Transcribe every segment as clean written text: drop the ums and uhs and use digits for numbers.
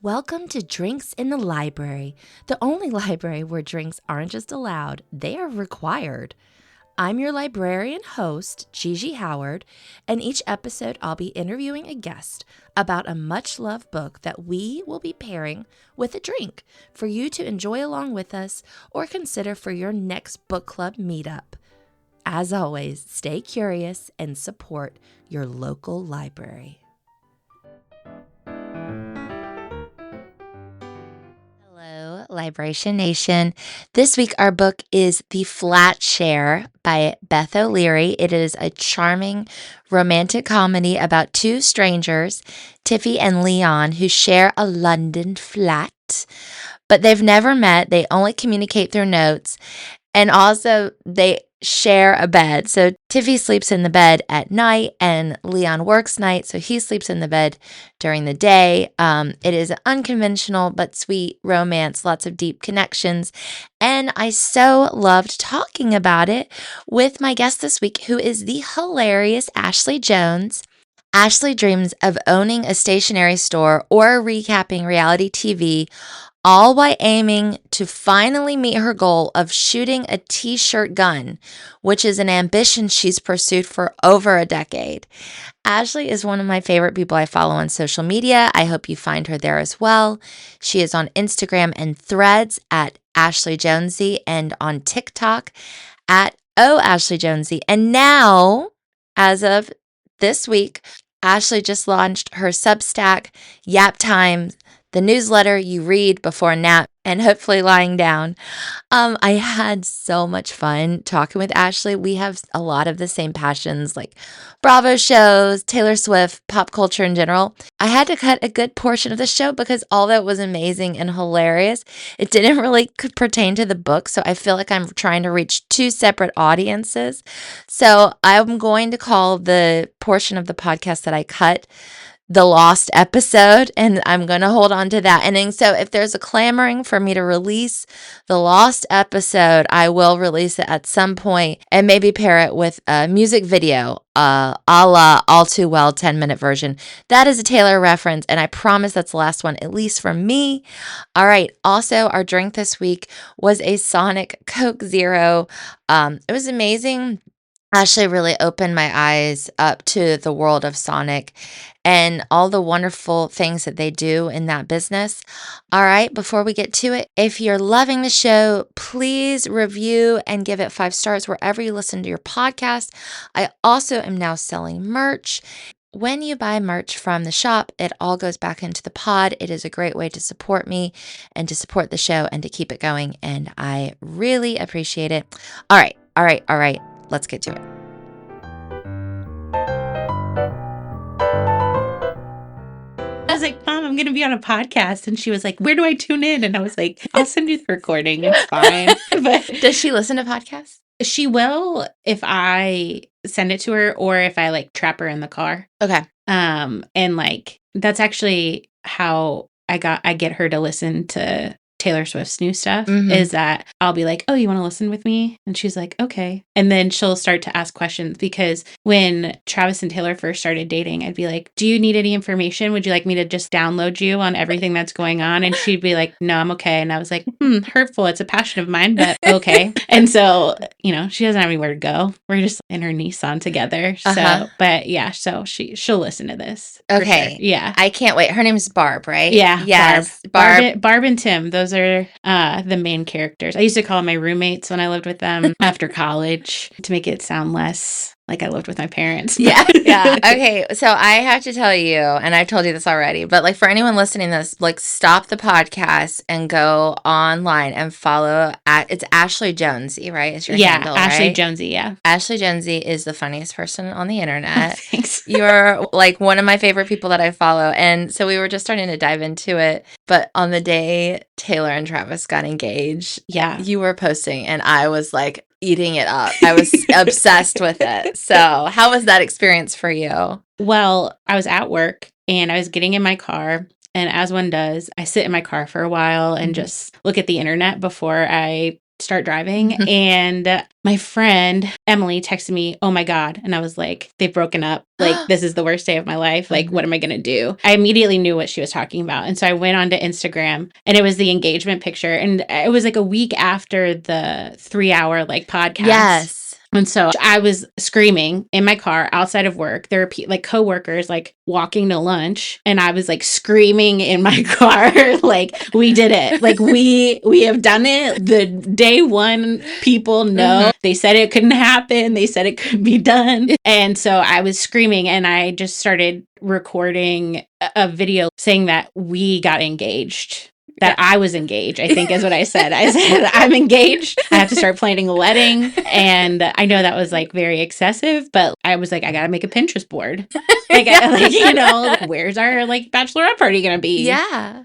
Welcome to Drinks in the Library, the only library where drinks aren't just allowed, they are required. I'm your librarian host, Gigi Howard, and each episode I'll be interviewing a guest about a much-loved book that we will be pairing with a drink for you to enjoy along with us or consider for your next book club meetup. As always, stay curious and support your local library. Hello, Libration Nation. This week our book is The Flatshare by Beth O'Leary. It is a charming romantic comedy about two strangers, Tiffy and Leon, who share a London flat, but they've never met. They only communicate through notes, and also they share a bed. So Tiffy sleeps in the bed at night and Leon works night, so he sleeps in the bed during the day. It is an unconventional but sweet romance, lots of deep connections, and I so loved talking about it with my guest this week, who is the hilarious Ashley Jones. Ashley dreams of owning a stationery store or recapping reality TV, all while aiming to finally meet her goal of shooting a t-shirt gun, which is an ambition she's pursued for over a decade. Ashley is one of my favorite people I follow on social media. I hope you find her there as well. She is on Instagram and Threads at Ashley Jonesy and on TikTok at Ashley Jonesy. And now, as of this week, Ashley just launched her Substack, Yap Time, the newsletter you read before a nap and hopefully lying down. I had so much fun talking with Ashley. We have a lot of the same passions, like Bravo shows, Taylor Swift, pop culture in general. I had to cut a good portion of the show because all that was amazing and hilarious. It didn't really pertain to the book, so I feel like I'm trying to reach two separate audiences. So I'm going to call the portion of the podcast that I cut the lost episode, and I'm going to hold on to that. And then, so if there's a clamoring for me to release the lost episode, I will release it at some point and maybe pair it with a music video, a la All Too Well 10-minute version. That is a Taylor reference, and I promise that's the last one, at least from me. All right. Also, our drink this week was a Sonic Coke Zero. It was amazing. Ashley really opened my eyes up to the world of Sonic and all the wonderful things that they do in that business. All right, before we get to it, if you're loving the show, please review and give it 5 stars wherever you listen to your podcast. I also am now selling merch. When you buy merch from the shop, it all goes back into the pod. It is a great way to support me and to support the show and to keep it going, and I really appreciate it. All right. Let's get to it. I was like, Mom, I'm going to be on a podcast. And she was like, where do I tune in? And I was like, I'll send you the recording. It's fine. But Does she listen to podcasts? she will if I send it to her or if I like trap her in the car. Okay. And like, that's actually how I get her to listen to Taylor Swift's new stuff, is that I'll be like, oh, you want to listen with me? And she's like, okay. And then she'll start to ask questions, because when Travis and Taylor first started dating, I'd be like, do you need any information? Would you like me to just download you on everything that's going on? And she'd be like, no, I'm okay. And I was like, hurtful. It's a passion of mine, but okay. And so, she doesn't have anywhere to go. We're just in her Nissan together. So, but yeah, so she'll listen to this. Okay. Sure. Yeah. I can't wait. Her name's Barb, right? Yeah. Yes. Barb and Tim. Those are the main characters. I used to call them my roommates when I lived with them after college to make it sound less like I lived with my parents. Yeah. Okay. So I have to tell you, and I've told you this already, but like for anyone listening to this, like stop the podcast and go online and follow it's Ashley Jonesy, right? It's your handle, Ashley right? Jonesy. Yeah. Ashley Jonesy is the funniest person on the internet. Thanks. You're like one of my favorite people that I follow. And so we were just starting to dive into it. But on the day Taylor and Travis got engaged, you were posting and I was like eating it up. I was obsessed with it. So how was that experience for you? Well, I was at work and I was getting in my car. And as one does, I sit in my car for a while and just look at the internet before I start driving. And my friend Emily texted me, "Oh my God." And I was like, "They've broken up. Like, this is the worst day of my life. Like, what am I going to do?" I immediately knew what she was talking about. And so I went onto Instagram, and it was the engagement picture. And it was like a week after the 3-hour like podcast. Yes. And so I was screaming in my car outside of work. There were like coworkers like walking to lunch, and I was like screaming in my car, like, "We did it! Like we have done it." The day one people know. They said it couldn't happen. They said it could be done. And so I was screaming, and I just started recording a video saying that we got engaged. That I was engaged, I think is what I said. I said, "I'm engaged. I have to start planning a wedding." And I know that was like very excessive, but I was like, I got to make a Pinterest board. Where's our like bachelorette party going to be? Yeah.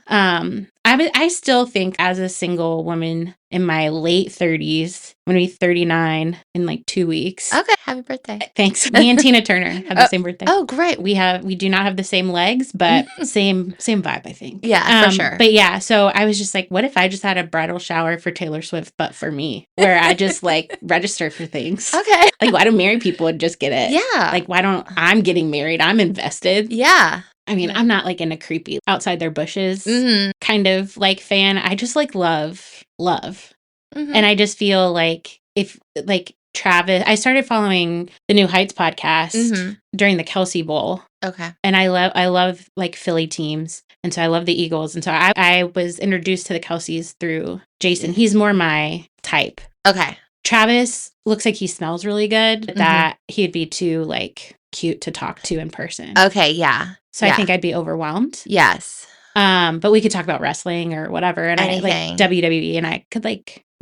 I still think as a single woman in my late 30s, I'm going to be 39 in like 2 weeks. Okay. Happy birthday. Thanks. Me and Tina Turner have the same birthday. Oh, great. We do not have the same legs, but same vibe, I think. Yeah, for sure. But yeah, so I was just like, what if I just had a bridal shower for Taylor Swift, but for me, where I just like register for things. Okay. Like, why do married people just get it? Yeah. Like, why don't I'm getting married? I'm invested. Yeah. I mean, I'm not like in a creepy outside their bushes kind of like fan. I just like love. And I just feel like if like Travis, I started following the New Heights podcast during the Kelsey Bowl. Okay. And I love like Philly teams. And so I love the Eagles. And so I was introduced to the Kelseys through Jason. He's more my type. Okay. Travis looks like he smells really good, that he'd be too like cute to talk to in person. Okay. Yeah. So I think I'd be overwhelmed. Yes. But we could talk about wrestling or whatever. And anything. I like WWE, and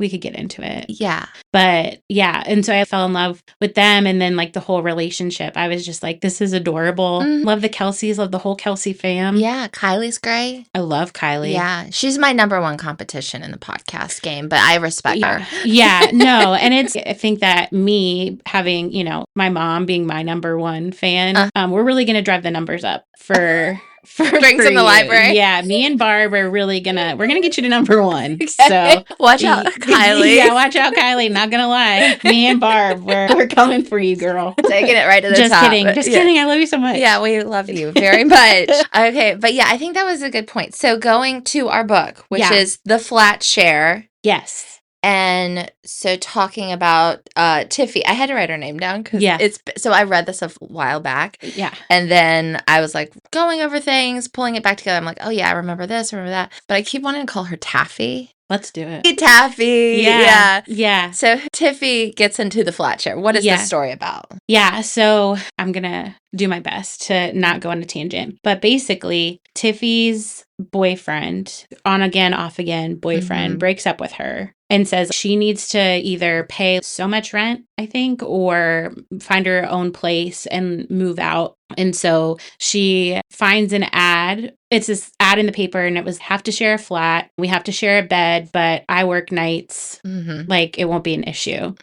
we could get into it. Yeah. But yeah. And so I fell in love with them. And then like the whole relationship, I was just like, this is adorable. Love the Kelseys, love the whole Kelsey fam. Yeah. Kylie's great. I love Kylie. Yeah. She's my number one competition in the podcast game, but I respect her. Yeah. No. And I think that me having, my mom being my number one fan, we're really going to drive the numbers up for drinks in the library. Yeah, me and Barb are really we're gonna get you to number one. Okay. So watch out, Kylie. Yeah, watch out, Kylie. Not gonna lie, me and Barb, we're coming for you, girl. Taking it right to the just top. Just kidding. I love you so much. Yeah, we love you very much. Okay, but yeah, I think that was a good point. So going to our book, which is The Flatshare. Yes. And so talking about Tiffy, I had to write her name down because so I read this a while back. Yeah. And then I was like going over things, pulling it back together. I'm like, oh yeah, I remember this, remember that. But I keep wanting to call her Taffy. Let's do it. Taffy. Yeah. So Tiffy gets into the Flatshare. What is this story about? Yeah. So I'm going to do my best to not go on a tangent. But basically, Tiffy's boyfriend, on again, off again boyfriend, breaks up with her and says she needs to either pay so much rent, I think, or find her own place and move out. And so she finds an ad. It's this ad in the paper, and it was, have to share a flat. We have to share a bed, but I work nights. Like, it won't be an issue.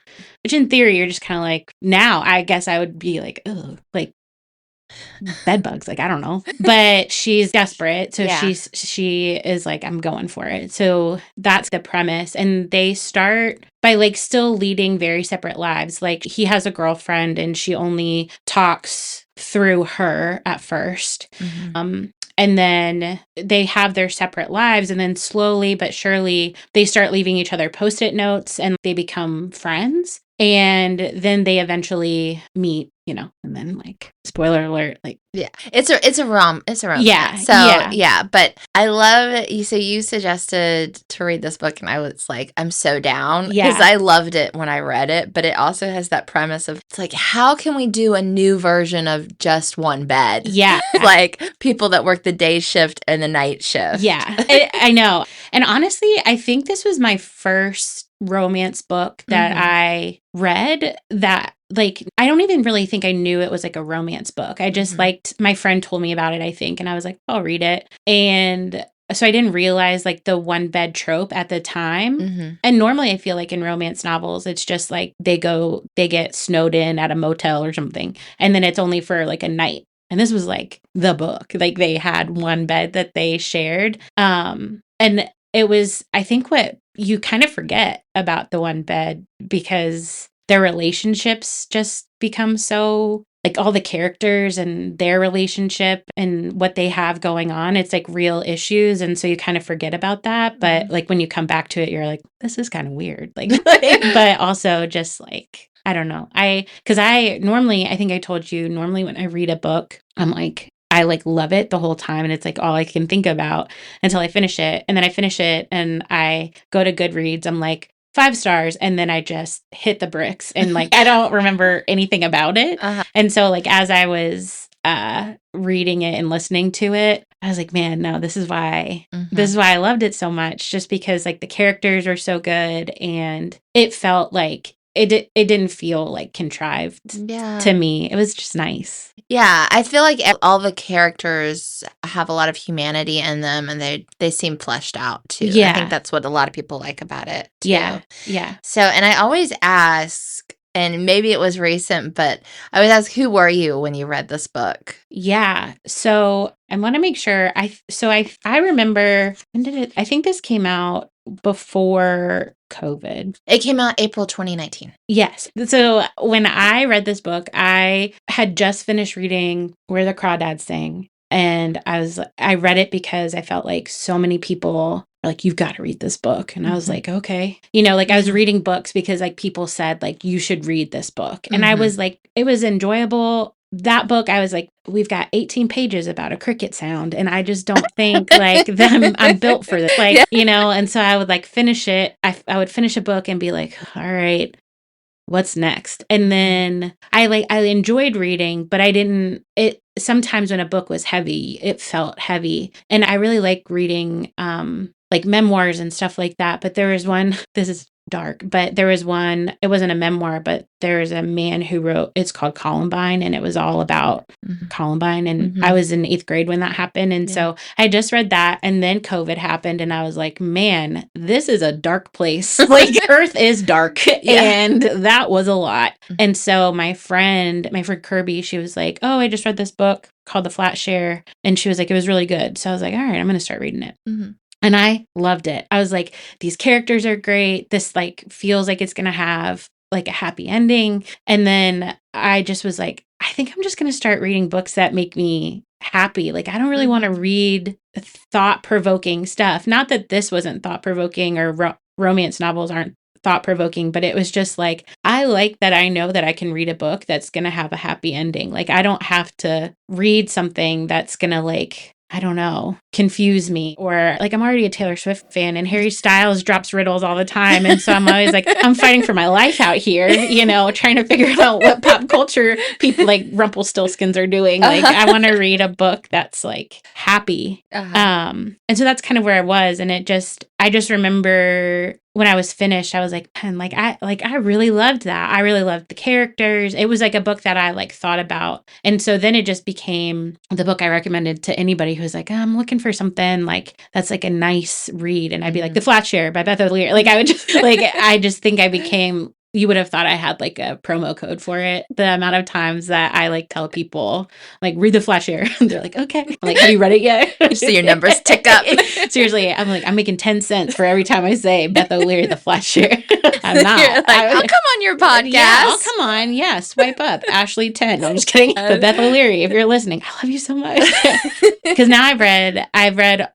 Which in theory, you're just kind of like, now I guess I would be like, ugh, like, bed bugs, like, I don't know. But she's desperate, so she is like, I'm going for it. So that's the premise. And they start by like still leading very separate lives. Like, he has a girlfriend, and she only talks through her at first. And then they have their separate lives, and then slowly but surely they start leaving each other Post-it notes, and they become friends. And then they eventually meet, and then like, spoiler alert, like, yeah, it's a rom. Yeah. So yeah, but I love it. So you suggested to read this book, and I was like, I'm so down. Yeah. Because I loved it when I read it, but it also has that premise of, it's like, how can we do a new version of just one bed? Yeah. Like people that work the day shift and the night shift. Yeah. I know. And honestly, I think this was my first romance book that I read that, like, I don't even really think I knew it was like a romance book. I just liked, my friend told me about it, I think, and I was like, I'll read it. And so I didn't realize like the one bed trope at the time. And normally I feel like in romance novels, it's just like they get snowed in at a motel or something, and then it's only for like a night. And this was like the book, like they had one bed that they shared. And it was, I think what you kind of forget about the one bed because their relationships just become so, like, all the characters and their relationship and what they have going on, it's like real issues. And so you kind of forget about that. But like when you come back to it, you're like, this is kind of weird. Like, but also just like, I don't know. Because I normally, I think I told you, normally when I read a book, I'm like, I like love it the whole time. And it's like all I can think about until I finish it. And then I finish it and I go to Goodreads. I'm like, 5 stars, and then I just hit the bricks and like I don't remember anything about it. And so like as I was reading it and listening to it, I was like, man, no, this is why I loved it so much, just because like the characters are so good and it felt like it didn't feel like contrived to me. It was just nice. Yeah, I feel like all the characters have a lot of humanity in them, and they seem fleshed out too. I think that's what a lot of people like about it too. Yeah. So, and I always ask, and maybe it was recent, but I always ask, who were you when you read this book? Yeah. So I want to make sure I remember, when did it, I think this came out before COVID. It came out April 2019. Yes. So when I read this book, I had just finished reading Where the Crawdads Sing. And I read it because I felt like so many people were like, you've got to read this book. And I was like, okay. You know, like I was reading books because like people said like, you should read this book. And I was like, it was enjoyable. That book, I was like, we've got 18 pages about a cricket sound. And I just don't think like I'm built for this. Like, you know, and so I would like finish it. I would finish a book and be like, all right, what's next? And then I enjoyed reading, but sometimes when a book was heavy, it felt heavy. And I really like reading like memoirs and stuff like that. But there was one, this is dark, but there was one, it wasn't a memoir, but there was a man who wrote, it's called Columbine, and it was all about Columbine. And I was in 8th grade when that happened. And so I just read that, and then COVID happened, and I was like, man, this is a dark place. Like Earth is dark. And that was a lot. And so my friend Kirby, she was like, oh, I just read this book called The Flatshare. And she was like, it was really good. So I was like, all right, I'm going to start reading it. And I loved it. I was like, these characters are great. This like feels like it's going to have like a happy ending. And then I just was like, I think I'm just going to start reading books that make me happy. Like, I don't really want to read thought-provoking stuff. Not that this wasn't thought-provoking, or romance novels aren't thought-provoking, but it was just like, I like that I know that I can read a book that's going to have a happy ending. Like, I don't have to read something that's going to like, I don't know, confuse me. Or like, I'm already a Taylor Swift fan, and Harry Styles drops riddles all the time. And so I'm always like, I'm fighting for my life out here, you know, trying to figure out what pop culture people like Rumpelstiltskins are doing. Like, I want to read a book that's like happy. And so that's kind of where I was. And I just remember when I was finished, I was like, man, I really loved that. I really loved the characters. It was like a book that I like thought about. And so then it just became the book I recommended to anybody who's like, I'm looking for something like that's like a nice read. And I'd be like, The Flatshare by Beth. Like I would just like, I just think I became, you would have thought I had like a promo code for it. The amount of times that I like tell people like, read The Flatshare. They're like, okay. I'm like, have you read it yet? So your numbers tick up. Seriously, I'm like, I'm making 10 cents for every time I say Beth O'Leary, The Flatshare. I'm not. You're like, I'll come on your podcast. Yeah, I'll come on. Yeah, swipe up. Ashley 10. No, I'm just kidding. But Beth O'Leary, if you're listening, I love you so much. Because now I've read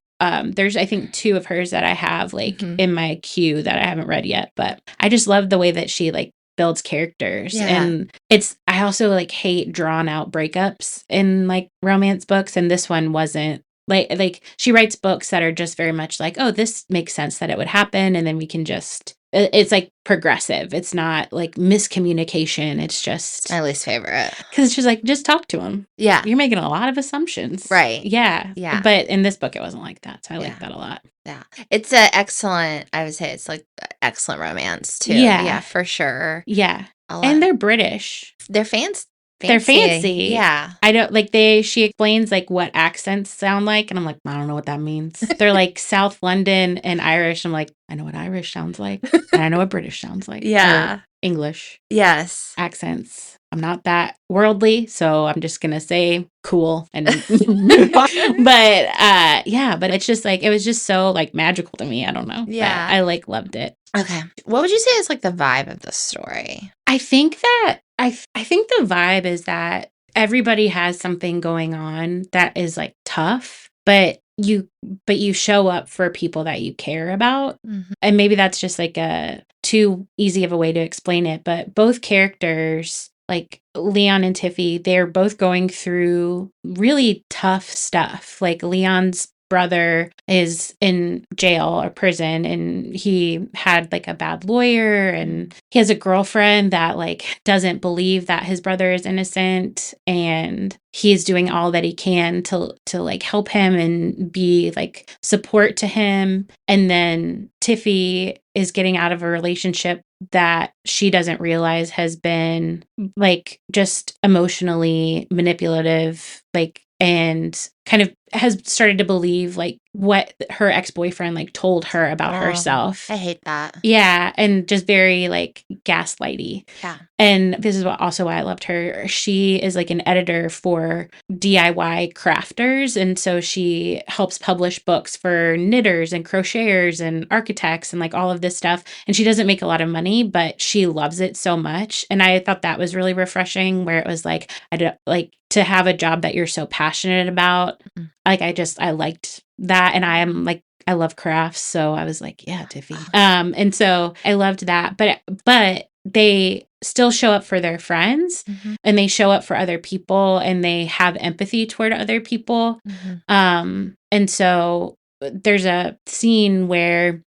there's I think 2 of hers that I have like in my queue that I haven't read yet, but I just love the way that she like builds characters. And I also like hate drawn out breakups in like romance books, and this one wasn't like she writes books that are just very much like, oh, this makes sense that it would happen, and then we can just, it's like progressive. It's not like miscommunication. It's just my least favorite, because it's just like, just talk to him. Yeah, you're making a lot of assumptions, right? Yeah. But in this book, it wasn't like that, so I like that a lot. Yeah, it's a excellent. I would say it's like excellent romance too. Yeah, for sure. Yeah, and they're British. They're fancy. They're fancy. Yeah. I don't like she explains like what accents sound like, and I'm like, I don't know what that means. They're like South London and Irish. I'm like, I know what Irish sounds like, and I know what British sounds like. Yeah. Or English. Yes. Accents. I'm not that worldly, so I'm just gonna say cool and move on. But it's just like, it was just so like magical to me. I don't know. Yeah. But I like loved it. Okay. What would you say is like the vibe of the story? I think that I think the vibe is that everybody has something going on that is like tough, but you show up for people that you care about. Mhm. And maybe that's just like a too easy of a way to explain it, but both characters, like Leon and Tiffy, they're both going through really tough stuff. Like Leon's brother is in jail or prison, and he had like a bad lawyer, and he has a girlfriend that like doesn't believe that his brother is innocent, and he's doing all that he can to like help him and be like support to him. And then Tiffy is getting out of a relationship that she doesn't realize has been like just emotionally manipulative, like, and kind of has started to believe like what her ex-boyfriend like told her about herself. I hate that. Yeah, and just very like gaslighty. Yeah. And this is also why I loved her. She is like an editor for DIY crafters, and so she helps publish books for knitters and crocheters and architects and like all of this stuff. And she doesn't make a lot of money, but she loves it so much. And I thought that was really refreshing, where it was like, I don't like to have a job that you're so passionate about. Mm. Like I liked that, and I am like, I love crafts, so I was like, yeah, Tiffy. And so I loved that, but they still show up for their friends, and they show up for other people, and they have empathy toward other people. And so there's a scene where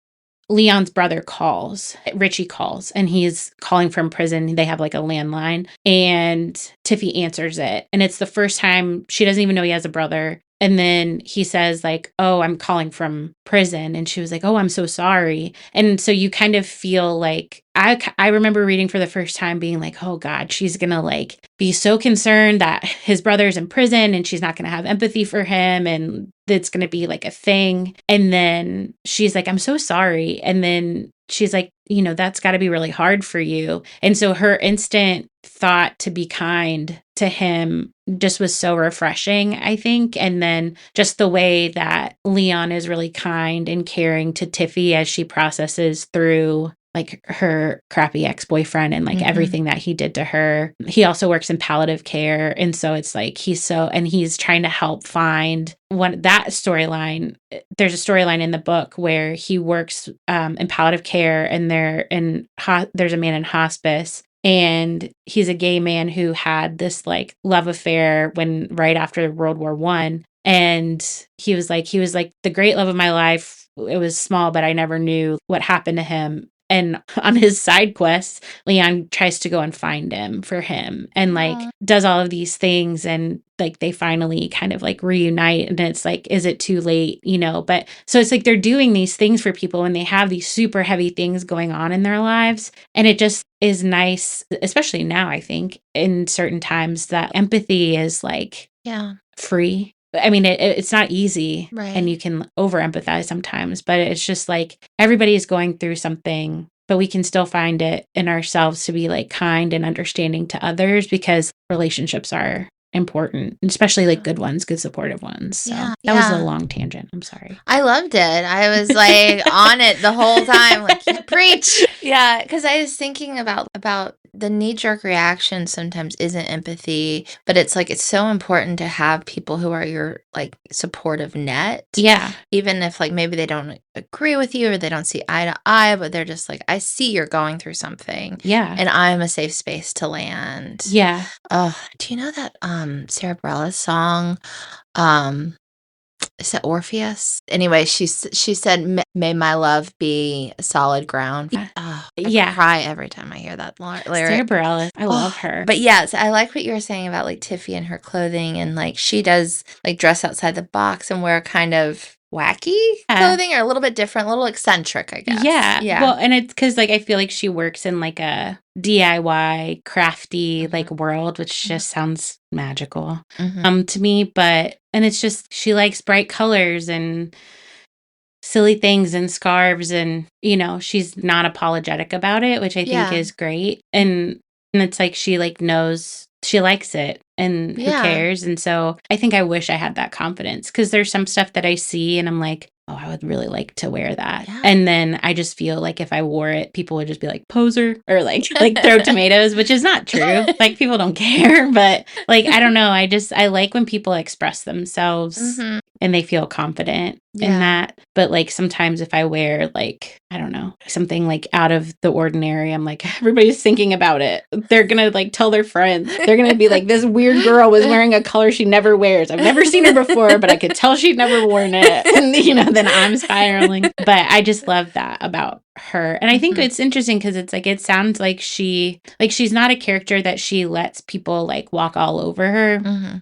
Leon's brother calls, Richie calls, and he's calling from prison. They have like a landline, and Tiffy answers it. And it's the first time she doesn't even know he has a brother. And then he says like, oh, I'm calling from prison. And she was like, oh, I'm so sorry. And so you kind of feel like, I remember reading for the first time being like, oh God, she's going to like be so concerned that his brother's in prison, and she's not going to have empathy for him, and it's going to be like a thing. And then she's like, I'm so sorry. And then she's like, that's got to be really hard for you. And so her instant thought to be kind to him just was so refreshing, I think. And then just the way that Leon is really kind and caring to Tiffy as she processes through like her crappy ex-boyfriend and like everything that he did to her. He also works in palliative care. And so it's like, he's trying to help find that storyline. There's a storyline in the book where he works in palliative care, and there's a man in hospice, and he's a gay man who had this like love affair right after World War I. And he was like the great love of my life. It was small, but I never knew what happened to him. And on his side quests, Leon tries to go and find him for him, and like does all of these things, and like they finally kind of like reunite, and it's like, is it too late? But so it's like they're doing these things for people when they have these super heavy things going on in their lives. And it just is nice, especially now, I think, in certain times, that empathy is like free. I mean, it's not easy, right? And you can over empathize sometimes, but it's just like everybody is going through something, but we can still find it in ourselves to be like kind and understanding to others, because relationships are important, especially like good ones, good supportive ones. So that was a long tangent. I'm sorry. I loved it. I was like on it the whole time, like, preach. Yeah, because I was thinking about the knee-jerk reaction sometimes isn't empathy, but it's like, it's so important to have people who are your like supportive net. Yeah. Even if like maybe they don't agree with you or they don't see eye to eye, but they're just like, I see you're going through something. Yeah. And I'm a safe space to land. Yeah. Oh, do you know that Sarah Bareilles song? Is that Orpheus? Anyway, she said, "May my love be solid ground." I cry every time I hear that lyric. Sarah Bareilles, I love her. But yes, I like what you were saying about like Tiffy and her clothing, and like she does like dress outside the box and wear kind of wacky clothing, or a little bit different, a little eccentric, I guess. Yeah. Well, and it's because like I feel like she works in like a DIY crafty like world, which just sounds magical to me. And it's just, she likes bright colors and silly things and scarves, and she's not apologetic about it, which I think is great. And And it's like she like knows she likes it and who cares. And so I think I wish I had that confidence, because there's some stuff that I see and I'm like, oh, I would really like to wear that. Yeah. And then I just feel like if I wore it, people would just be like, poser, or like throw tomatoes, which is not true. Like, people don't care, but like, I don't know. I like when people express themselves and they feel confident in that. But like, sometimes if I wear like, I don't know, something like out of the ordinary, I'm like, everybody's thinking about it. They're going to like tell their friends. They're going to be like, this weird girl was wearing a color she never wears. I've never seen her before, but I could tell she'd never worn it. And, you know, then I'm spiraling. But I just love that about her. And I think it's interesting because it's like, it sounds like she's not a character that she lets people like walk all over her.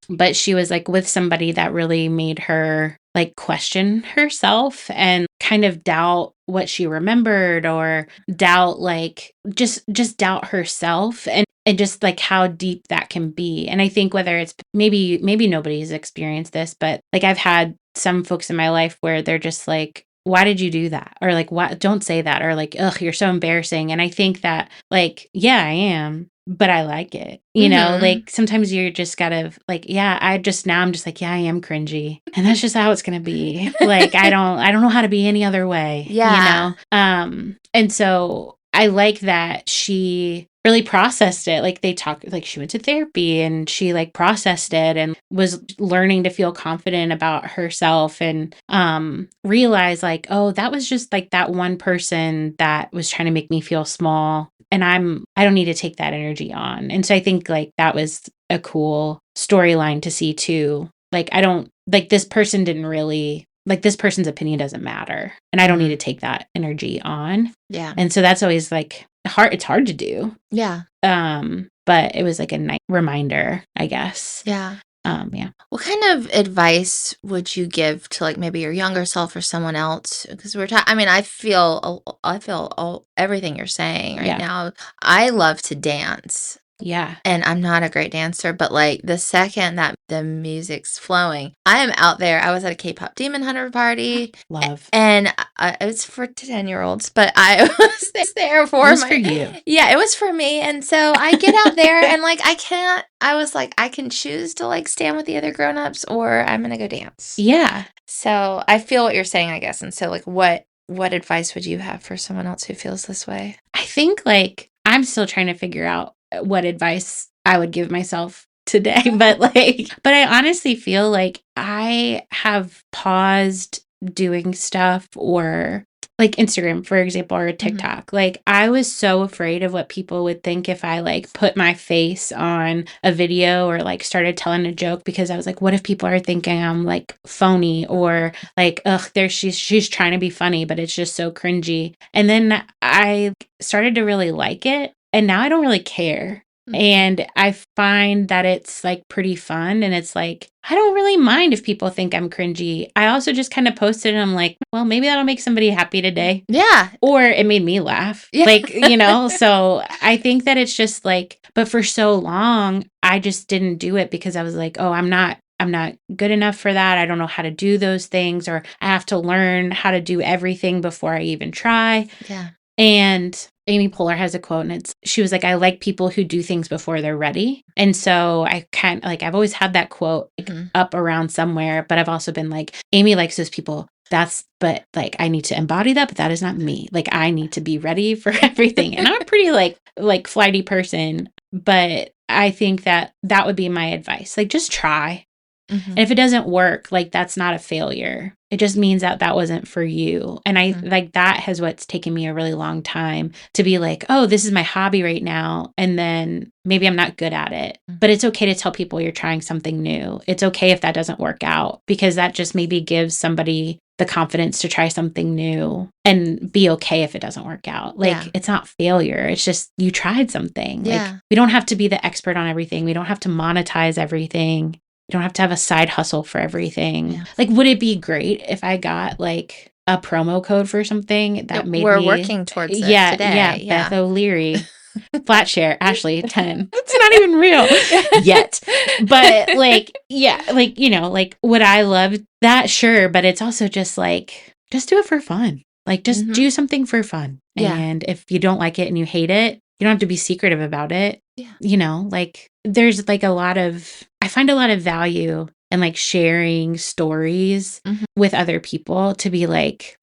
But she was like with somebody that really made her like question herself and kind of doubt what she remembered, or doubt like just doubt herself, and just like how deep that can be. And I think whether it's maybe nobody's experienced this, but like I've had some folks in my life where they're just like, why did you do that? Or like, why don't say that? Or like, ugh, you're so embarrassing. And I think that like, yeah, I am, but I like it. You know, like sometimes you're just gotta like, yeah, I'm just like, yeah, I am cringy. And that's just how it's gonna be. Like, I don't know how to be any other way. Yeah. You know? And so I like that she really processed it. Like, they talked, like she went to therapy and she like processed it and was learning to feel confident about herself, and realized like, oh, that was just like that one person that was trying to make me feel small, and I don't need to take that energy on. And so I think like that was a cool storyline to see too. Like, I don't like, this person didn't really like, this person's opinion doesn't matter, and I don't need to take that energy on. Yeah. And so that's always like hard. It's hard to do. Yeah. But it was like a nice reminder, I guess. Yeah. Yeah. What kind of advice would you give to like maybe your younger self or someone else? Because we're talking, I mean, I feel everything you're saying right now. I love to dance. Yeah. And I'm not a great dancer, but like the second that the music's flowing, I am out there. I was at a K-pop Demon Hunter party. Love. And it was for 10-year-olds, but I was there for for you. Yeah, it was for me. And so I get out there and like, I was like, I can choose to like stand with the other grown-ups, or I'm going to go dance. Yeah. So I feel what you're saying, I guess. And so like, what advice would you have for someone else who feels this way? I think like I'm still trying to figure out what advice I would give myself today, but I honestly feel like I have paused doing stuff, or like Instagram, for example, or TikTok. Like, I was so afraid of what people would think if I like put my face on a video or like started telling a joke, because I was like, what if people are thinking I'm like phony, or like, ugh, she's trying to be funny, but it's just so cringy. And then I started to really like it. And now I don't really care. And I find that it's like pretty fun. And it's like, I don't really mind if people think I'm cringy. I also just kind of posted and I'm like, well, maybe that'll make somebody happy today. Yeah. Or it made me laugh. Yeah. Like, you know, so I think that it's just like, but for so long, I just didn't do it because I was like, oh, I'm not good enough for that. I don't know how to do those things, or I have to learn how to do everything before I even try. Yeah. And Amy Poehler has a quote, and she was like, I like people who do things before they're ready. And so I kind of like, I've always had that quote like, up around somewhere, but I've also been like, Amy likes those people. But like, I need to embody that, but that is not me. Like, I need to be ready for everything. And I'm a pretty like flighty person, but I think that would be my advice. Like, just try. And if it doesn't work, like, that's not a failure. It just means that wasn't for you. And I like, that has what's taken me a really long time to be like, oh, this is my hobby right now. And then maybe I'm not good at it, but it's okay to tell people you're trying something new. It's okay if that doesn't work out, because that just maybe gives somebody the confidence to try something new and be okay if it doesn't work out. Like, it's not failure. It's just, you tried something. Yeah. Like, we don't have to be the expert on everything. We don't have to monetize everything. You don't have to have a side hustle for everything. Yeah. Like, would it be great if I got like a promo code for something that made We're working towards it today. Yeah. Beth O'Leary, Flatshare, Ashley, 10. It's not even real yet. But like, yeah, like, you know, like, would I love that? Sure. But it's also just like, just do it for fun. Like, just do something for fun. Yeah. And if you don't like it and you hate it, you don't have to be secretive about it. Yeah. You know, like there's like I find a lot of value in like sharing stories with other people to be like,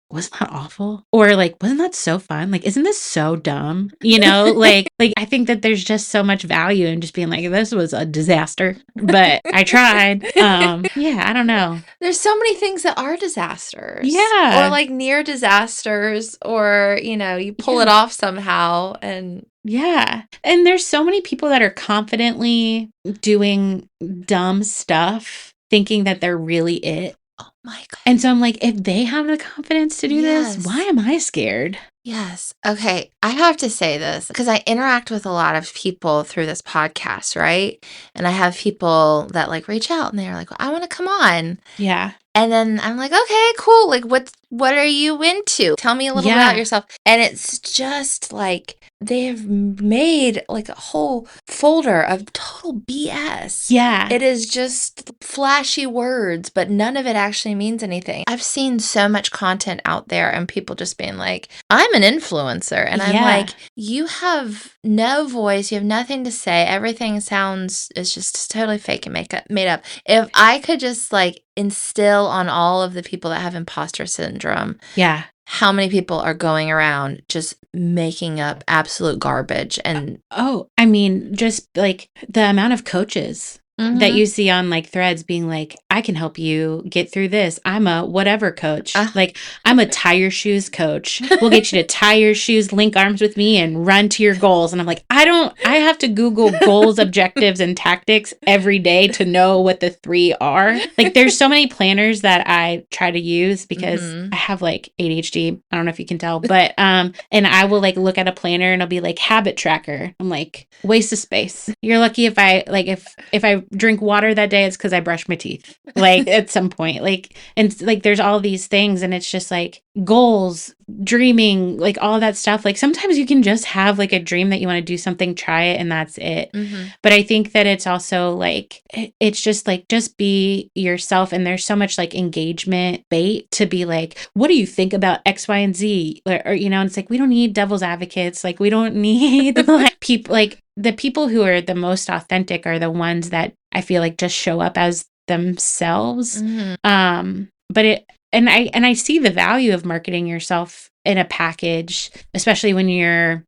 wasn't that awful? Or like, wasn't that so fun? Like, isn't this so dumb? You know, like I think that there's just so much value in just being like, this was a disaster, but I tried. Yeah, I don't know. There's so many things that are disasters. Yeah. Or like near disasters, or, you pull it off somehow. And yeah. And there's so many people that are confidently doing dumb stuff, thinking that they're really it. oh my God. And so I'm like, if they have the confidence to do this, why am I scared? Yes. Okay. I have to say this because I interact with a lot of people through this podcast, right? And I have people that like reach out and they're like, I want to come on. Yeah. And then I'm like, okay, cool. Like, what are you into? Tell me a little bit about yourself. And it's just like they've made like a whole folder of total BS. Yeah. It is just flashy words, but none of it actually means anything. I've seen so much content out there and people just being like, I'm an influencer. And I'm like, you have no voice. You have nothing to say. Everything is just totally fake and made up. If I could just like instill on all of the people that have imposter syndrome. Yeah. How many people are going around just making up absolute garbage? And I mean, just like the amount of coaches that you see on like threads being like, I can help you get through this. I'm a whatever coach. Like, I'm a tie your shoes coach. We'll get you to tie your shoes, link arms with me, and run to your goals. And I'm like, I have to Google goals, objectives, and tactics every day to know what the 3 are. Like, there's so many planners that I try to use because I have like ADHD. I don't know if you can tell, but, and I will like look at a planner and I'll be like habit tracker. I'm like, waste of space. You're lucky if I drink water that day, it's because I brushed my teeth, like at some point, like, and like there's all these things and it's just like goals, dreaming, like all that stuff. Like sometimes you can just have like a dream that you want to do something, try it, and that's it. But I think that it's also like, it's just like, just be yourself. And there's so much like engagement bait to be like, what do you think about X, Y, and Z? Or and it's like, we don't need devil's advocates. Like we don't need like people, like the people who are the most authentic are the ones that I feel like just show up as themselves. But I see the value of marketing yourself in a package, especially when you're,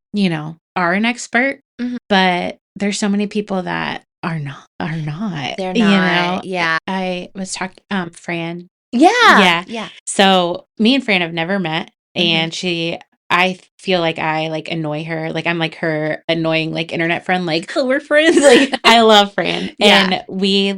are an expert. But there's so many people that are not. They're not. Yeah. I was talking, Fran. Yeah. So me and Fran have never met, and I feel like I like annoy her. Like I'm like her annoying like internet friend. Like, oh, we're friends. Like I love Fran. And we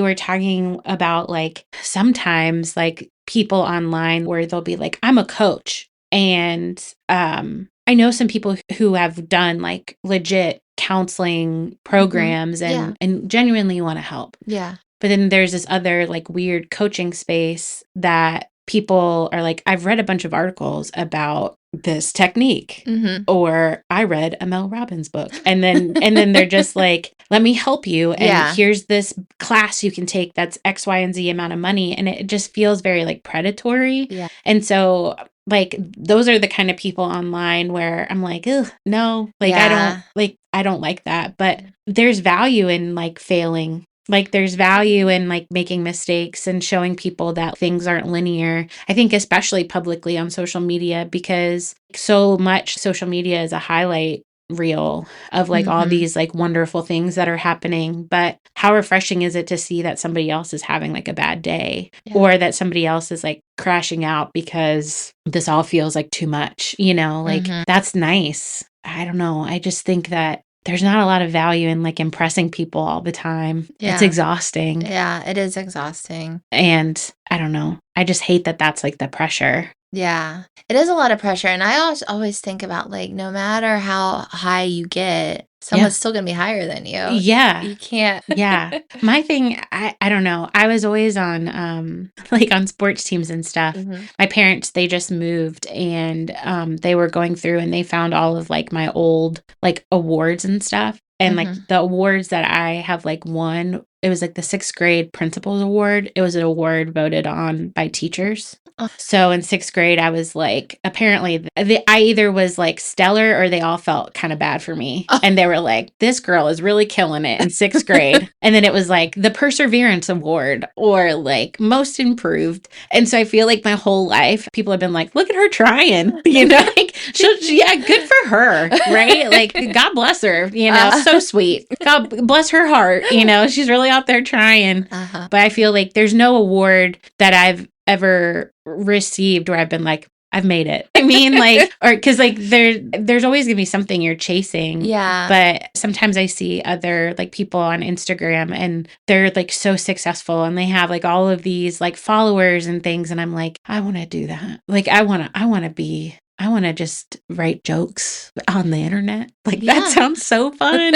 were talking about like sometimes like people online where they'll be like, I'm a coach. And I know some people who have done like legit counseling programs and genuinely want to help. Yeah. But then there's this other like weird coaching space that people are like, I've read a bunch of articles about this technique, or I read a Mel Robbins book, and then they're just like, let me help you, and here's this class you can take that's X, Y, and Z amount of money, and it just feels very like predatory. And so like those are the kind of people online where I'm like, ugh, no, like I don't like that. But there's value in like failing. Like there's value in like making mistakes and showing people that things aren't linear. I think especially publicly on social media, because so much social media is a highlight reel of like all these like wonderful things that are happening. But how refreshing is it to see that somebody else is having like a bad day, or that somebody else is like crashing out because this all feels like too much, like that's nice. I don't know. I just think that there's not a lot of value in like impressing people all the time. It's exhausting. Yeah, it is exhausting. And I don't know. I just hate that that's like the pressure. Yeah, it is a lot of pressure. And I always think about like, no matter how high you get, someone's still going to be higher than you. Yeah. You can't. Yeah. My thing, I don't know. I was always on, like on sports teams and stuff. My parents, they just moved, and they were going through and they found all of like my old like awards and stuff. And like the awards that I have like won it was like the 6th grade principal's award. It was an award voted on by teachers. So in 6th grade, I was like, apparently I either was like stellar or they all felt kind of bad for me. And they were like, this girl is really killing it in 6th grade. And then it was like the Perseverance Award or like most improved. And so I feel like my whole life, people have been like, look at her trying, you know, like, yeah, good for her, right? Like, God bless her, you know, so sweet. God bless her heart, you know, she's really out there trying. But I feel like there's no award that I've ever received where I've been like, I've made it. I mean, like, or because like there's always gonna be something you're chasing. Yeah. But sometimes I see other like people on Instagram and they're like so successful and they have like all of these like followers and things. And I'm like, I want to do that. Like, I want to just write jokes on the internet. Like, that sounds so fun.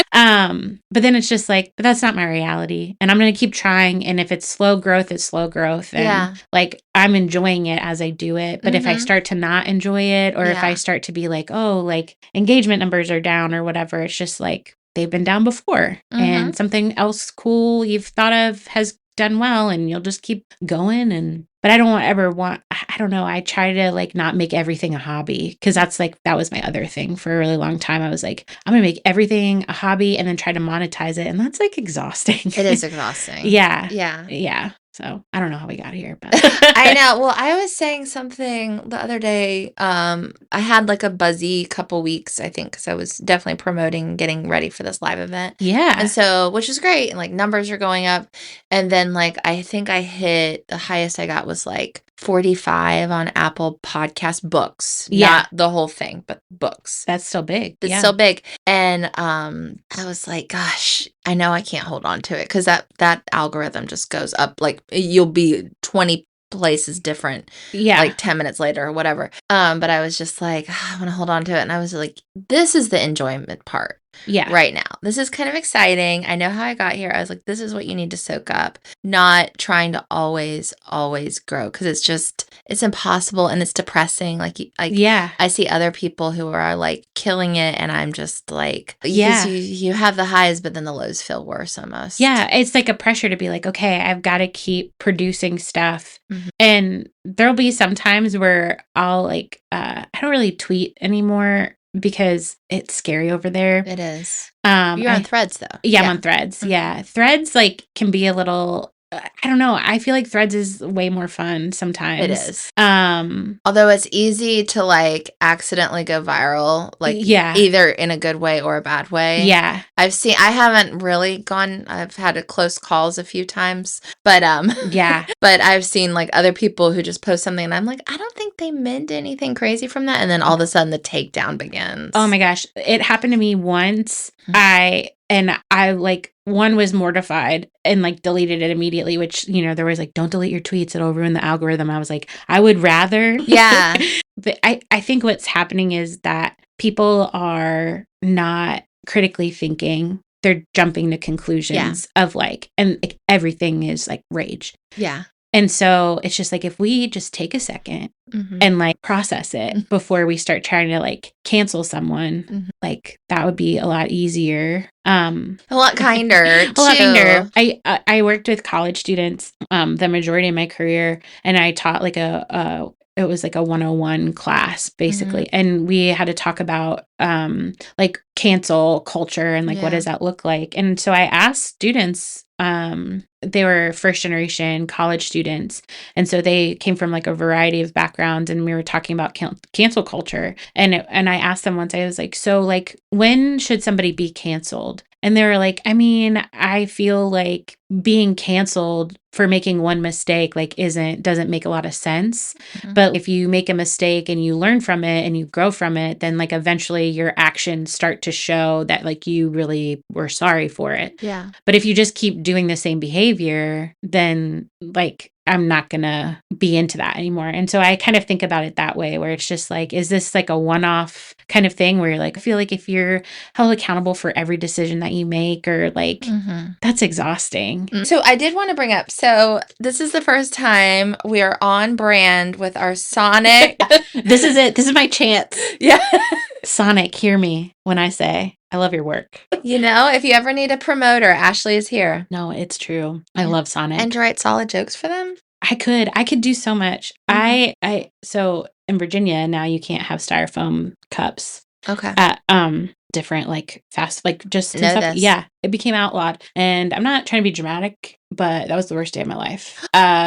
But then it's just like, but that's not my reality. And I'm going to keep trying. And if it's slow growth, it's slow growth. And like, I'm enjoying it as I do it. But if I start to not enjoy it, or if I start to be like, oh, like engagement numbers are down or whatever, it's just like, they've been down before and something else cool you've thought of has done well, and you'll just keep going. But I don't ever want, I don't know, I try to like not make everything a hobby, because that was my other thing for a really long time. I was like, I'm gonna make everything a hobby and then try to monetize it, and that's like exhausting. It is exhausting. Yeah. So I don't know how we got here, but I know. Well, I was saying something the other day. I had like a buzzy couple weeks, I think, because I was definitely promoting, getting ready for this live event. Yeah. And so, which is great. And like numbers are going up. And then like, I think I hit the highest I got was like 45 on Apple Podcast books. Yeah. Not the whole thing, but books. That's still big. It's still big. And I was like, gosh, I know I can't hold on to it, because that algorithm just goes up. Like, you'll be 20 places different, like 10 minutes later or whatever. But I was just like, I want to hold on to it. And I was like, this is the enjoyment part. Yeah. Right now. This is kind of exciting. I know how I got here. I was like, this is what you need to soak up, not trying to always grow, because it's impossible and it's depressing. Like, I see other people who are like killing it, and I'm just like, you have the highs, but then the lows feel worse almost. Yeah. It's like a pressure to be like, okay, I've got to keep producing stuff. And there'll be some times where I'll like, I don't really tweet anymore, because it's scary over there. It is. You're on Threads though. Yeah, I'm on Threads. Yeah. Threads like can be a little, I don't know. I feel like Threads is way more fun sometimes. It is. Although it's easy to like accidentally go viral, like either in a good way or a bad way. Yeah. I haven't really gone, I've had close calls a few times, but but I've seen like other people who just post something and I'm like, I don't think they meant anything crazy from that. And then all of a sudden the takedown begins. Oh my gosh. It happened to me once. I like, one was mortified and like deleted it immediately, which, you know, there was like, don't delete your tweets, it'll ruin the algorithm. I was like, I would rather. Yeah. But I think what's happening is that people are not critically thinking. They're jumping to conclusions of like, and like everything is like rage. Yeah. And so it's just like, if we just take a second and like process it before we start trying to like cancel someone, like that would be a lot easier. A lot kinder. A lot kinder. I worked with college students the majority of my career, and I taught like it was like a 101 class basically. And we had to talk about like cancel culture and like what does that look like. And so I asked students, they were first generation college students, and so they came from like a variety of backgrounds, and we were talking about cancel culture. And I asked them once, I was like, so like, when should somebody be canceled? And they were like, I mean, I feel like being canceled for making one mistake like doesn't make a lot of sense. But if you make a mistake and you learn from it and you grow from it, then like eventually your actions start to show that like you really were sorry for it. Yeah. But if you just keep doing the same behavior, then like, I'm not going to be into that anymore. And so I kind of think about it that way, where it's just like, is this like a one-off kind of thing where you're like, I feel like if you're held accountable for every decision that you make, or like, that's exhausting. So I did want to bring up, so this is the first time we are on brand with our Sonic. This is it. This is my chance. Yeah. Sonic, hear me when I say I love your work. If you ever need a promoter, Ashley is here. No, it's true. I love Sonic. And to write solid jokes for them? I could do so much. So in Virginia now you can't have styrofoam cups. Okay. At different like fast just Know stuff. this. Yeah, it became outlawed. And I'm not trying to be dramatic, but that was the worst day of my life.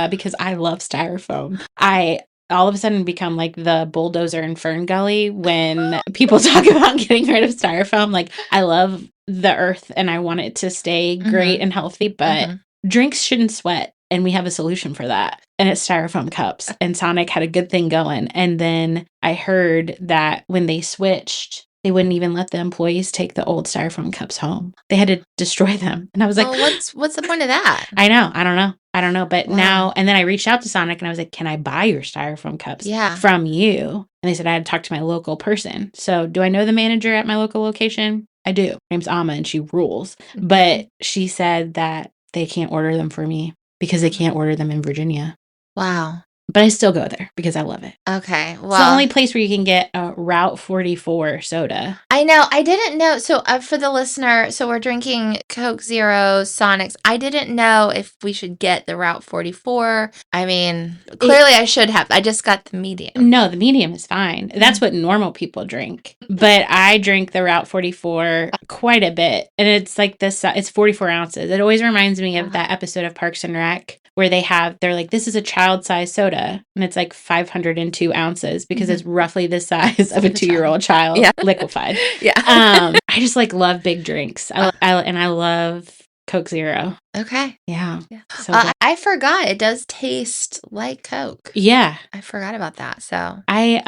Because I love styrofoam. I all of a sudden become like the bulldozer in Fern Gully when people talk about getting rid of styrofoam. Like, I love the earth and I want it to stay great and healthy, but drinks shouldn't sweat. And we have a solution for that. And it's styrofoam cups. And Sonic had a good thing going. And then I heard that when they switched, they wouldn't even let the employees take the old styrofoam cups home. They had to destroy them. And I was like, what's the point of that? I know. I don't know. But now, and then I reached out to Sonic and I was like, can I buy your styrofoam cups from you? And they said I had to talk to my local person. So do I know the manager at my local location? I do. Her name's Amma and she rules. But she said that they can't order them for me because they can't order them in Virginia. Wow. But I still go there because I love it. Okay. Well, it's the only place where you can get a Route 44 soda. I know. I didn't know. So for the listener, so we're drinking Coke Zero, Sonics. I didn't know if we should get the Route 44. I mean, clearly I should have. I just got the medium. No, the medium is fine. That's what normal people drink. But I drink the Route 44 quite a bit. And it's like this, it's 44 ounces. It always reminds me of that episode of Parks and Rec where they're like, this is a child-sized soda. And it's like 502 ounces because it's roughly the size of a 2-year-old child liquefied. Yeah. I just like love big drinks. I love Coke Zero. Okay. Yeah. So I forgot. It does taste like Coke. Yeah. I forgot about that. So I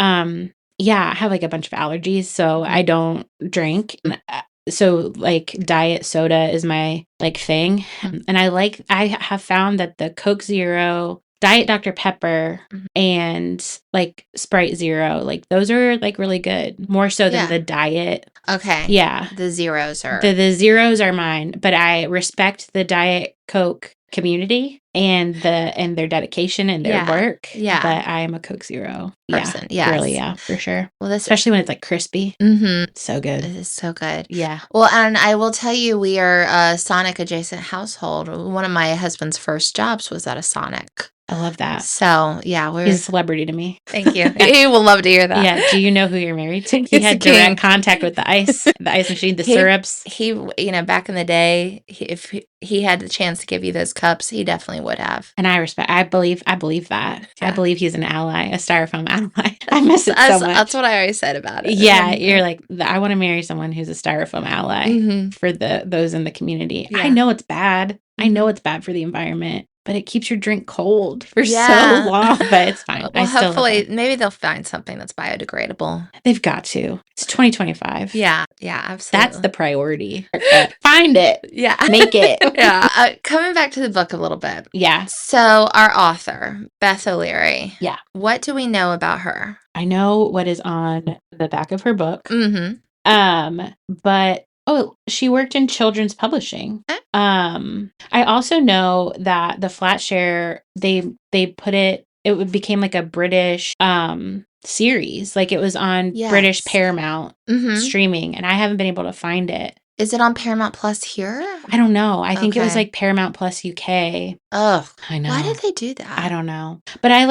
have like a bunch of allergies, so I don't drink. So like diet soda is my like thing. And I have found that the Coke Zero, Diet Dr. Pepper, and like Sprite Zero, like those are like really good. More so than the diet. Okay. Yeah. The zeros are. The zeros are mine, but I respect the Diet Coke community and their dedication and their work. Yeah. But I am a Coke Zero person. Yeah. Really, yeah, for sure. Well, especially when it's like crispy. So good. It is so good. Yeah. Well, and I will tell you, we are a Sonic adjacent household. One of my husband's first jobs was at a Sonic. I love that. So, yeah. He's a celebrity to me. Thank you. He will love to hear that. Yeah. Do you know who you're married to? He had direct contact with the ice machine, the syrups. He, back in the day, if he had the chance to give you those cups, he definitely would have. And I believe that. Yeah. I believe he's an ally, a styrofoam ally. I miss it so much. That's what I always said about it. Yeah. You're like, I want to marry someone who's a styrofoam ally for those in the community. Yeah. I know it's bad. I know it's bad for the environment. But it keeps your drink cold for so long. But it's fine. Well, hopefully, maybe they'll find something that's biodegradable. They've got to. It's 2025. Yeah, absolutely. That's the priority. Find it. Yeah. Make it. Yeah. Coming back to the book a little bit. Yeah. So our author, Beth O'Leary. Yeah. What do we know about her? I know what is on the back of her book. But she worked in children's publishing. I also know that the Flatshare, they put it became like a British series. Like it was on British Paramount streaming, and I haven't been able to find it. Is it on Paramount Plus here? I don't know. I think it was like Paramount Plus UK. Oh, I know. Why did they do that? I don't know. But I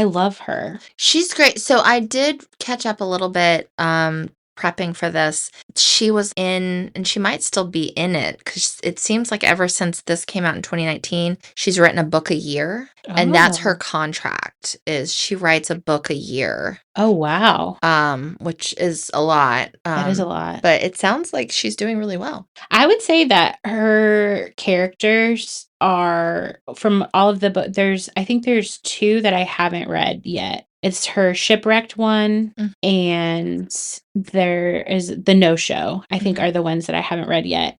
love her. She's great. So I did catch up a little bit prepping for this. She was in, and she might still be in it, because it seems like ever since this came out in 2019, she's written a book a year. And that's her contract, is she writes a book a year. Oh, wow. Which is a lot. That is a lot. But it sounds like she's doing really well. I would say that her characters are, from all of the books, I think there's 2 that I haven't read yet. It's her shipwrecked one, and there is the no-show, I think, are the ones that I haven't read yet.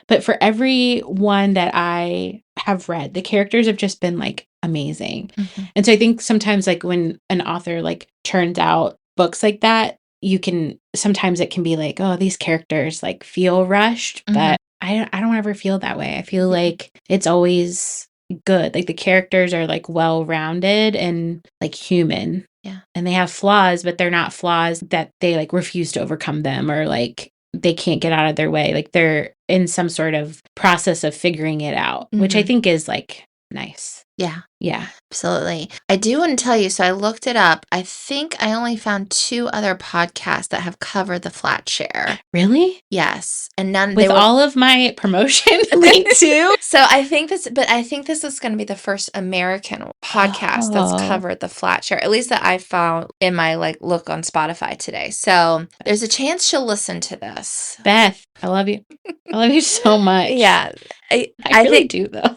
But for every one that I have read, the characters have just been like amazing. And so I think sometimes like when an author like turns out books like that, sometimes it can be like, oh, these characters like feel rushed, but I don't ever feel that way. I feel like it's always good. Like the characters are like well-rounded and like human. Yeah. And they have flaws, but they're not flaws that they like refuse to overcome them, or like they can't get out of their way. Like they're in some sort of process of figuring it out, which I think is like nice. Yeah. Yeah. Absolutely. I do want to tell you, so I looked it up. I think I only found 2 other podcasts that have covered the Flatshare. Really? Yes. And none with all of my promotion. Me too. So I think this is going to be the first American podcast that's covered the Flatshare, at least that I found in my like look on Spotify today. So there's a chance she'll listen to this. Beth, I love you. I love you so much. Yeah. I really do though.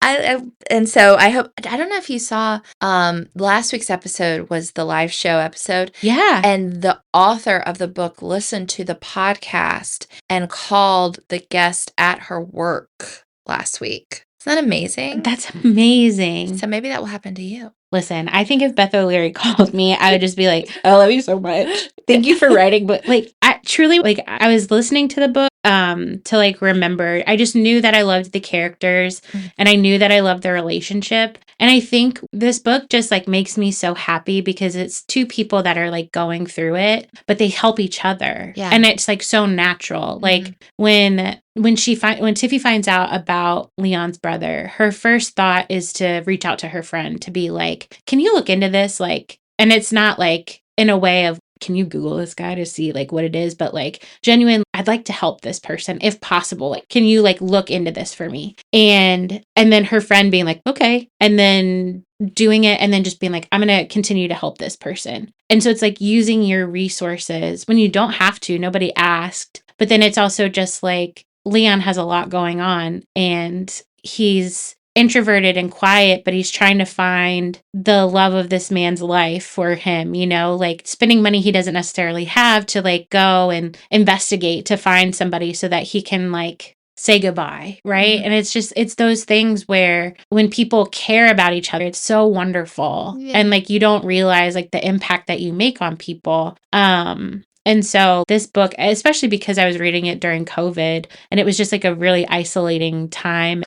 And so I hope, I don't know if you saw, last week's episode was the live show episode. Yeah. And the author of the book listened to the podcast and called the guest at her work last week. Isn't that amazing? That's amazing. So maybe that will happen to you. Listen, I think if Beth O'Leary called me, I would just be like, I love you so much. Thank you for writing. But like, I truly, like, I was listening to the book to like remember. I just knew that I loved the characters and I knew that I loved their relationship. And I think this book just like makes me so happy because it's 2 people that are like going through it, but they help each other. Yeah. And it's like so natural. Like when Tiffy finds out about Leon's brother, her first thought is to reach out to her friend to be like, can you look into this? Like, and it's not like in a way of, can you Google this guy to see like what it is? But like genuine, I'd like to help this person if possible. Like, can you like look into this for me? And then her friend being like, okay. And then doing it and then just being like, I'm going to continue to help this person. And so it's like using your resources when you don't have to, nobody asked. But then it's also just like, Leon has a lot going on and he's introverted and quiet, but he's trying to find the love of this man's life for him, you know, like spending money he doesn't necessarily have to like go and investigate to find somebody so that he can like say goodbye, right? And it's those things where when people care about each other, it's so wonderful. Yeah. And like you don't realize like the impact that you make on people. And so this book, especially because I was reading it during COVID and it was just like a really isolating time,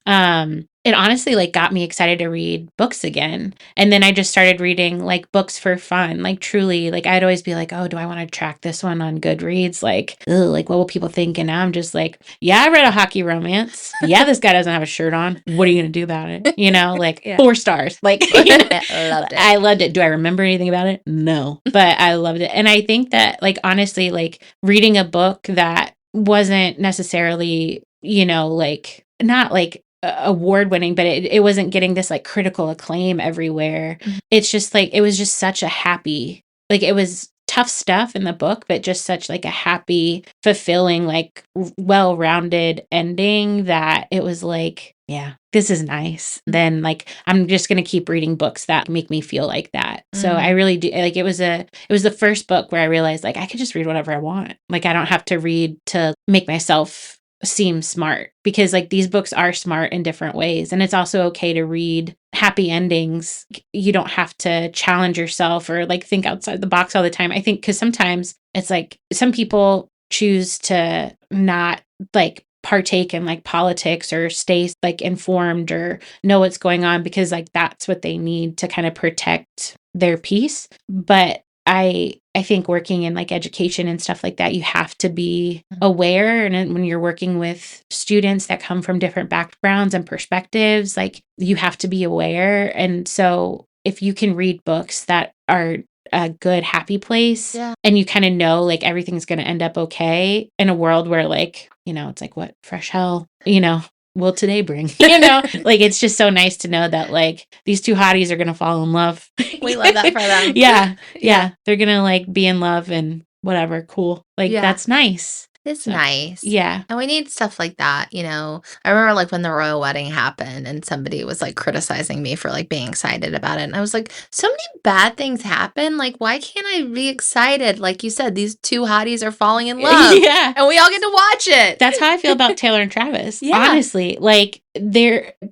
it honestly like got me excited to read books again. And then I just started reading like books for fun, like truly, like I'd always be like, oh, do I want to track this one on Goodreads? Like, ugh, like what will people think? And now I'm just like, yeah, I read a hockey romance. Yeah, this guy doesn't have a shirt on. What are you going to do about it? You know, like 4 stars. Like, loved it. I loved it. Do I remember anything about it? No, but I loved it. And I think that like, honestly, like reading a book that wasn't necessarily, you know, like not like award winning, but it wasn't getting this like critical acclaim everywhere. It's just like, it was just such a happy, like it was tough stuff in the book, but just such like a happy, fulfilling, like well-rounded ending that it was like, yeah, this is nice. Then like, I'm just going to keep reading books that make me feel like that. So I really do like, it was the first book where I realized like, I could just read whatever I want. Like, I don't have to read to make myself seem smart because like these books are smart in different ways. And it's also okay to read happy endings. You don't have to challenge yourself or like think outside the box all the time. I think because sometimes it's like some people choose to not like partake in like politics or stay like informed or know what's going on because like that's what they need to kind of protect their peace. But I think working in like education and stuff like that, you have to be aware. And when you're working with students that come from different backgrounds and perspectives, like you have to be aware. And so if you can read books that are a good, happy place and you kind of know like everything's going to end up okay in a world where like, you know, it's like what fresh hell, you know, will today bring, you know, like it's just so nice to know that like these 2 hotties are gonna fall in love. We love that for them. yeah, they're gonna like be in love and whatever, cool, like that's nice. It's nice. Yeah. And we need stuff like that, you know. I remember like when the royal wedding happened and somebody was like criticizing me for like being excited about it. And I was like, so many bad things happen. Like, why can't I be excited? Like you said, these 2 hotties are falling in love. Yeah. And we all get to watch it. That's how I feel about Taylor and Travis. Honestly, like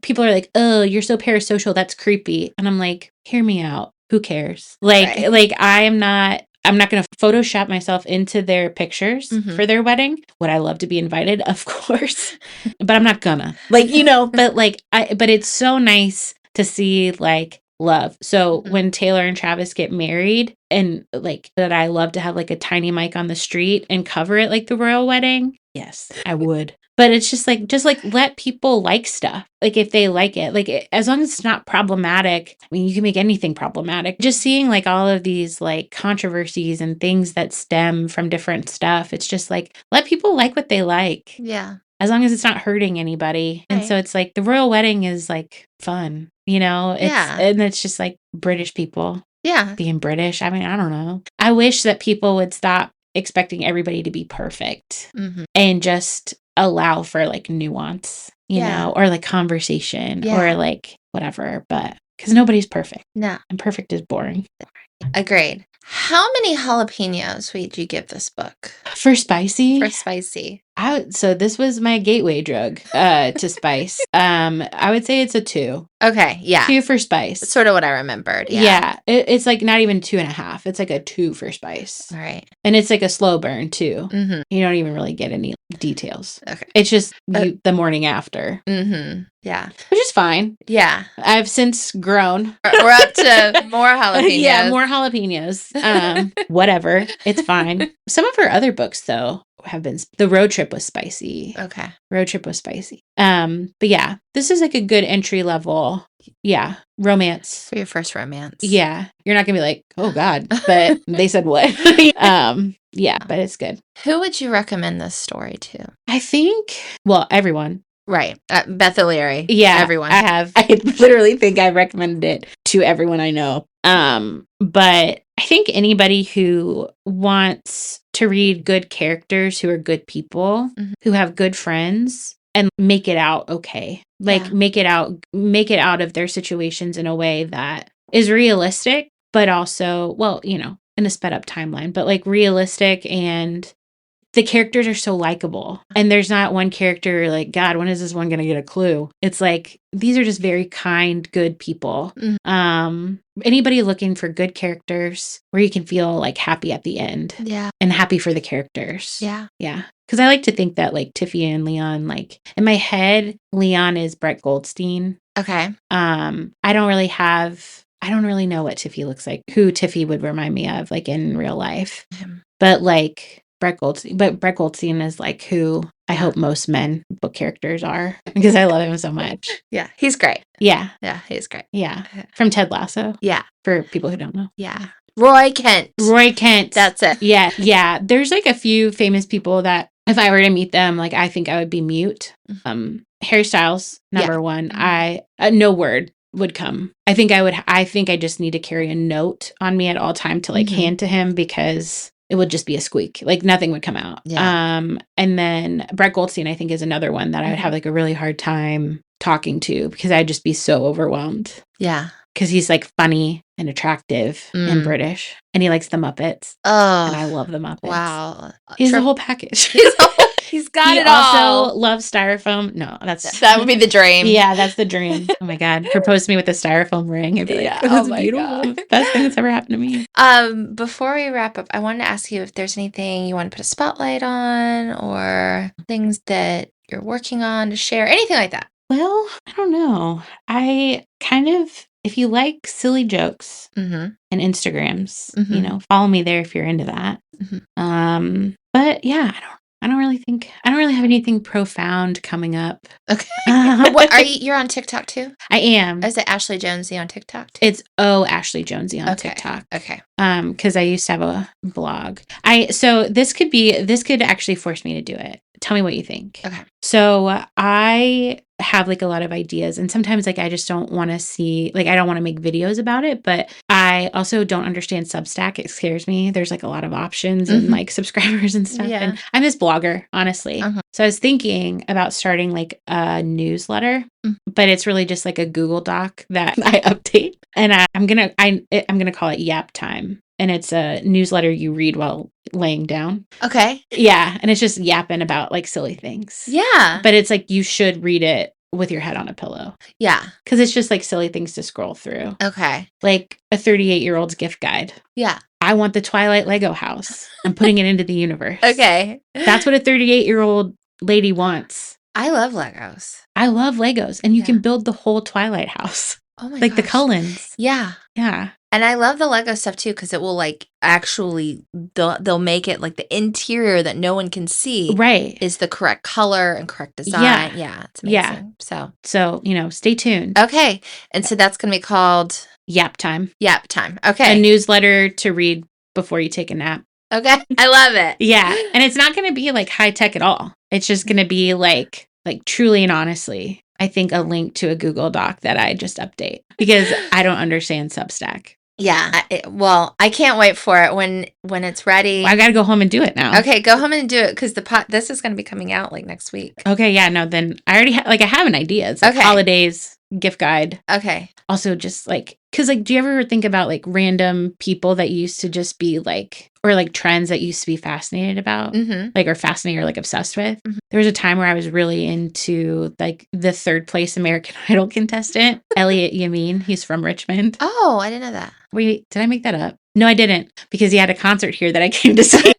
people are like, oh, you're so parasocial. That's creepy. And I'm like, hear me out. Who cares? Like I'm not going to Photoshop myself into their pictures for their wedding. Would I love to be invited? Of course. But I'm not gonna. Like, you know, but like but it's so nice to see like love. So Mhm. when Taylor and Travis get married, and like that, I love to have like a tiny mic on the street and cover it like the royal wedding. Yes, I would. But it's just like let people like stuff. Like if they like it, like as long as it's not problematic. I mean, you can make anything problematic. Just seeing like all of these like controversies and things that stem from different stuff. It's just like let people like what they like. Yeah. As long as it's not hurting anybody. And so Right. it's like the royal wedding is like fun, Yeah. and it's just like British people Yeah. being British. I mean, I don't know. I wish that people would stop expecting everybody to be perfect Mhm. and just allow for like nuance, Yeah. or like conversation Yeah. or like whatever, but because nobody's perfect No. and perfect is boring. Agreed. How many jalapenos would you give this book? For spicy, For spicy. so this was my gateway drug to spice. I would say it's a 2. Okay. Yeah. 2 for spice. That's sort of what I remembered. Yeah. Yeah. It's like not even 2.5. It's like a 2 for spice. All right. And it's like a slow burn too. Mm-hmm. You don't even really get any details. Okay. It's just the morning after. Mm-hmm. Yeah. Which is fine. Yeah. I've since grown. We're up to more jalapenos. Yeah, more jalapenos. Whatever. It's fine. Some of her other books, though, have been... The Road Trip was spicy. Okay. Road Trip was spicy. But yeah, this is like a good entry level, romance. For your first romance. Yeah. You're not going to be like, oh, God. But they said what? Yeah, but it's good. Who would you recommend this story to? I think, well, everyone. Right. Beth O'Leary. Yeah. Everyone. I literally think I've recommended it to everyone I know. But I think anybody who wants to read good characters who are good people, who have good friends, and make it out okay. Like make it out of their situations in a way that is realistic, but also, well, in a sped up timeline, but like realistic, and the characters are so likable. And there's not one character like, God, when is this one going to get a clue? It's like, these are just very kind, good people. Anybody looking for good characters where you can feel like happy at the end. Yeah. And happy for the characters. Yeah. Yeah. Because I like to think that like Tiffy and Leon, like in my head, Leon is Brett Goldstein. Okay. I don't really know what Tiffy looks like, who Tiffy would remind me of, like in real life. But like Brett Goldstein is like who I hope most men book characters are, because I love him so much. Yeah, he's great. Yeah. Yeah, he's great. Yeah. From Ted Lasso. Yeah. For people who don't know. Yeah. Roy Kent. That's it. Yeah. Yeah. There's like a few famous people that if I were to meet them, like I think I would be mute. Harry Styles, number one. No word would come. I think I just need to carry a note on me at all time to like hand to him, because it would just be a squeak. Like nothing would come out. Yeah. And then Brett Goldstein, I think, is another one that I would have like a really hard time talking to, because I'd just be so overwhelmed. Yeah. Because he's like funny and attractive and British, and he likes the Muppets. Oh. And I love the Muppets. Wow. He's the whole package. He's got it all. He all. also loves styrofoam. No, that would be the dream. Yeah, that's the dream. Oh my God. Propose to me with a styrofoam ring. I'd be like, oh my beautiful. God. Best thing that's ever happened to me. Before we wrap up, I wanted to ask you if there's anything you want to put a spotlight on, or things that you're working on to share, anything like that. Well, I don't know. I kind of, if you like silly jokes and Instagrams, follow me there if you're into that. But yeah, I don't really have anything profound coming up. Okay. What you're on TikTok too? I am. Is it Ashley Jonesy on TikTok too? It's Ashley Jonesy on TikTok. Okay. Because I used to have a blog. So this could actually force me to do it. Tell me what you think. Okay. So I have like a lot of ideas, and sometimes like I just don't want to see, like I don't want to make videos about it, but I also don't understand Substack. It scares me. There's like a lot of options and like subscribers and stuff. Yeah. And I'm this blogger, honestly. So I was thinking about starting like a newsletter, but it's really just like a Google Doc that I update, and I'm gonna call it Yap Time. And it's a newsletter you read while laying down. Okay. Yeah. And it's just yapping about like silly things. Yeah. But it's like you should read it with your head on a pillow. Yeah. Because it's just like silly things to scroll through. Okay. Like a 38-year-old's gift guide. Yeah. I want the Twilight Lego house. I'm putting it into the universe. Okay. That's what a 38-year-old lady wants. I love Legos. I love Legos. And you can build the whole Twilight house. Oh my like the gosh. Cullens. Yeah. Yeah. And I love the Lego stuff too because it will like actually they'll make it like the interior that no one can see Right. is the correct color and correct design. Yeah, it's amazing. So, stay tuned. Okay. And so that's going to be called Yap Time. Yap Time. Okay. A newsletter to read before you take a nap. Okay. I love it. Yeah. And it's not going to be like high tech at all. It's just going to be like truly and honestly, I think a link to a Google Doc that I just update because I don't understand Substack. Yeah. I can't wait for it when it's ready. I got to go home and do it now. Okay, go home and do it because this is going to be coming out like next week. Okay, yeah, no, then I already I have an idea. It's like holidays, gift guide. Okay. Also just because do you ever think about like random people that used to just be like, or like trends that used to be fascinated about, like or fascinated or like obsessed with? Mm-hmm. There was a time where I was really into like the third place American Idol contestant, Elliot Yamin. He's from Richmond. Oh, I didn't know that. Wait, did I make that up? No, I didn't because he had a concert here that I came to see.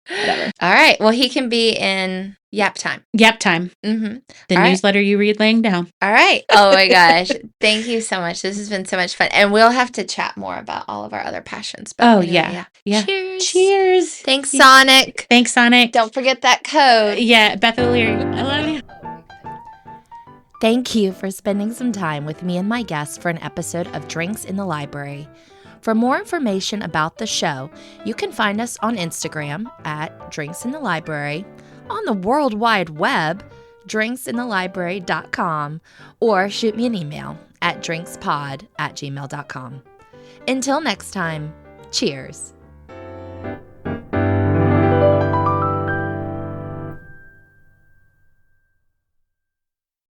Whatever. All right. Well, he can be in Yap Time. Yap Time. Mm-hmm. The newsletter you read laying down. All right. Oh my gosh. Thank you so much. This has been so much fun. And we'll have to chat more about all of our other passions. But anyway, yeah. Cheers. Cheers. Thanks, Sonic. Thanks, Sonic. Don't forget that code. Yeah, Beth O'Leary. I love you. Thank you for spending some time with me and my guests for an episode of Drinks in the Library. For more information about the show, you can find us on Instagram at Drinks in the Library, on the World Wide Web, drinksinthelibrary.com, or shoot me an email at drinkspod@gmail.com. Until next time, cheers.